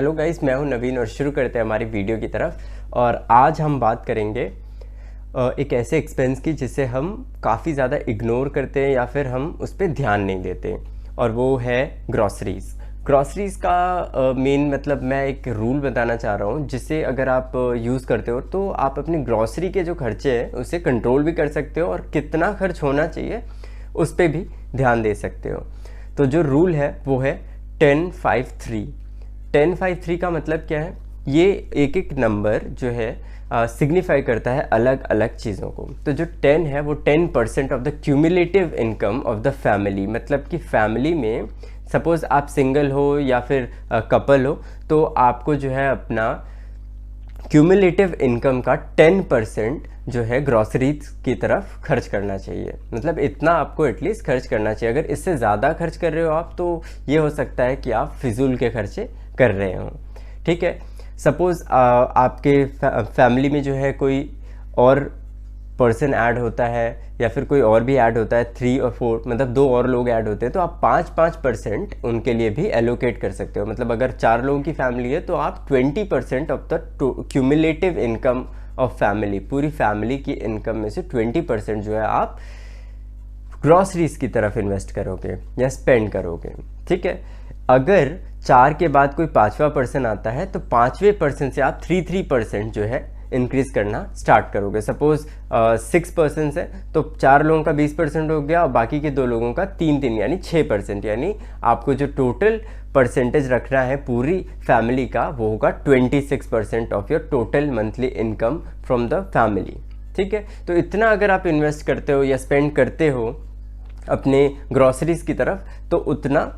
Hello guys, मैं हूं नवीन और शुरू करते हैं हमारी वीडियो की तरफ। और आज हम बात करेंगे एक ऐसे एक्सपेंस की जिसे हम काफ़ी ज़्यादा इग्नोर करते हैं या फिर हम उस पर ध्यान नहीं देते, और वो है ग्रॉसरीज़। ग्रॉसरीज़ का मेन मतलब मैं एक रूल बताना चाह रहा हूँ जिसे अगर आप यूज़ करते हो तो आप अपनी ग्रॉसरी के जो खर्चे हैं उसे कंट्रोल भी कर सकते हो और कितना खर्च होना चाहिए उस पर भी ध्यान दे सकते हो। तो जो रूल है वो है 10-5-3। 10-5-3 का मतलब क्या है? ये एक एक नंबर जो है सिग्निफाई करता है अलग अलग चीज़ों को। तो जो 10 है वो 10% of the cumulative income of the family, मतलब कि फैमिली में सपोज़ आप सिंगल हो या फिर कपल हो तो आपको जो है अपना क्यूमुलेटिव इनकम का 10% जो है ग्रॉसरीज की तरफ खर्च करना चाहिए। मतलब इतना आपको एटलीस्ट खर्च करना चाहिए। अगर इससे ज़्यादा खर्च कर रहे हो आप तो ये हो सकता है कि आप फिजूल के खर्चे कर रहे हो। ठीक है, सपोज़ आपके फैमिली में जो है कोई और पर्सन ऐड होता है या फिर कोई और भी ऐड होता है, 3 और 4 मतलब 2 और लोग ऐड होते हैं, तो आप 5% उनके लिए भी एलोकेट कर सकते हो। मतलब अगर 4 लोगों की फैमिली है तो आप 20% of the cumulative income of family, पूरी फैमिली की इनकम में से 20% जो है आप ग्रॉसरीज की तरफ इन्वेस्ट करोगे या स्पेंड करोगे। ठीक है, अगर 4 के बाद कोई 5वां पर्सन आता है तो 5वें पर्सन से आप 3% जो है इंक्रीज करना स्टार्ट करोगे। सपोज 6 पर्सन है तो 4 लोगों का 20% हो गया और बाकी के 2 लोगों का 3 यानी 6%। यानी आपको जो टोटल परसेंटेज रखना है पूरी फैमिली का वो होगा 26% of your total monthly income from the family. ठीक है, तो इतना अगर आप इन्वेस्ट करते हो या स्पेंड करते हो अपने ग्रॉसरीज की तरफ तो उतना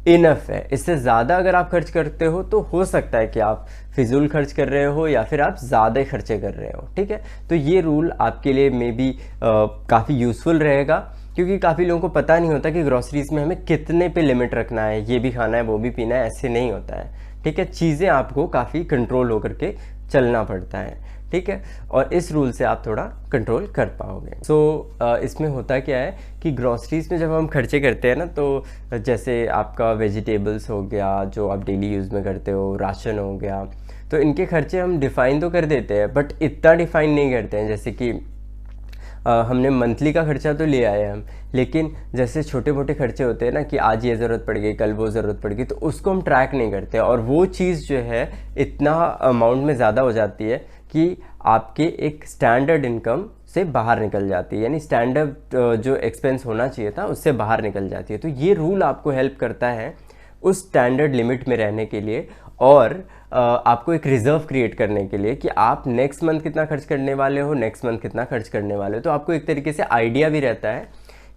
इनफ है। इससे ज़्यादा अगर आप खर्च करते हो तो हो सकता है कि आप फिजूल खर्च कर रहे हो या फिर आप ज़्यादा खर्चे कर रहे हो। ठीक है, तो ये रूल आपके लिए मे बी काफ़ी यूज़फुल रहेगा, क्योंकि काफ़ी लोगों को पता नहीं होता कि ग्रॉसरीज में हमें कितने पे लिमिट रखना है, ये भी खाना है वो भी पीना है, ऐसे नहीं होता है। ठीक है, चीज़ें आपको काफ़ी कंट्रोल होकर के चलना पड़ता है। ठीक है, और इस रूल से आप थोड़ा कंट्रोल कर पाओगे। इसमें होता क्या है कि ग्रॉसरीज में जब हम खर्चे करते हैं ना, तो जैसे आपका वेजिटेबल्स हो गया जो आप डेली यूज़ में करते हो, राशन हो गया, तो इनके खर्चे हम डिफ़ाइन तो कर देते हैं बट इतना डिफ़ाइन नहीं करते हैं। जैसे कि हमने मंथली का खर्चा तो ले आए हम, लेकिन जैसे छोटे मोटे खर्चे होते हैं ना कि आज ये ज़रूरत पड़ गई, कल वो ज़रूरत पड़ गई, तो उसको हम ट्रैक नहीं करते और वो चीज़ जो है इतना अमाउंट में ज़्यादा हो जाती है कि आपके एक स्टैंडर्ड इनकम से बाहर निकल जाती है। यानी स्टैंडर्ड जो एक्सपेंस होना चाहिए था उससे बाहर निकल जाती है। तो ये रूल आपको हेल्प करता है उस स्टैंडर्ड लिमिट में रहने के लिए और आपको एक रिजर्व क्रिएट करने के लिए कि आप नेक्स्ट मंथ कितना खर्च करने वाले हो, नेक्स्ट मंथ कितना खर्च करने वाले हो। तो आपको एक तरीके से आइडिया भी रहता है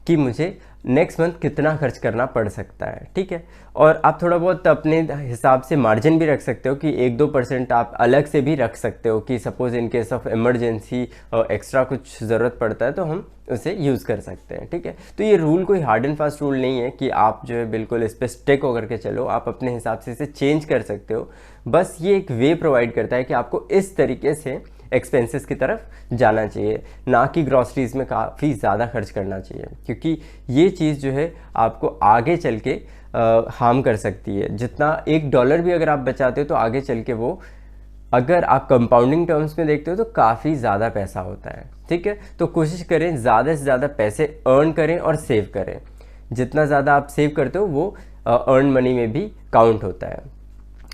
कि मुझे नेक्स्ट मंथ कितना खर्च करना पड़ सकता है। ठीक है, और आप थोड़ा बहुत अपने हिसाब से मार्जिन भी रख सकते हो कि 1-2% आप अलग से भी रख सकते हो कि suppose in case of emergency extra कुछ ज़रूरत पड़ता है तो हम उसे यूज़ कर सकते हैं। ठीक है, तो ये रूल कोई हार्ड एंड फास्ट रूल नहीं है कि आप जो है बिल्कुल इस पर स्टिक होकर के चलो, आप अपने हिसाब से इसे चेंज कर सकते हो। बस ये एक वे प्रोवाइड करता है कि आपको इस तरीके से एक्सपेंसेस की तरफ जाना चाहिए, ना कि ग्रॉसरीज में काफ़ी ज़्यादा खर्च करना चाहिए, क्योंकि ये चीज़ जो है आपको आगे चल के हार्म कर सकती है। जितना $1 भी अगर आप बचाते हो तो आगे चल के वो, अगर आप कंपाउंडिंग टर्म्स में देखते हो तो काफ़ी ज़्यादा पैसा होता है। ठीक है, तो कोशिश करें ज़्यादा से ज़्यादा पैसे अर्न करें और सेव करें। जितना ज़्यादा आप सेव करते हो वो अर्न मनी में भी काउंट होता है।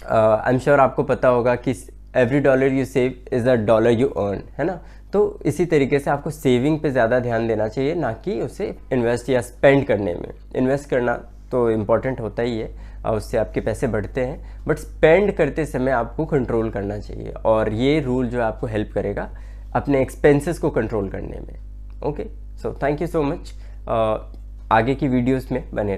आई एम श्योर आपको पता होगा कि every dollar you save is a dollar you earn, है ना। तो इसी तरीके से आपको सेविंग पे ज़्यादा ध्यान देना चाहिए, ना कि उसे इन्वेस्ट या स्पेंड करने में। इन्वेस्ट करना तो इम्पॉर्टेंट होता ही है और उससे आपके पैसे बढ़ते हैं, बट स्पेंड करते समय आपको कंट्रोल करना चाहिए और ये रूल जो आपको हेल्प करेगा अपने एक्सपेंसेस को कंट्रोल करने में। Okay, so thank you so much. आगे की वीडियोस में बने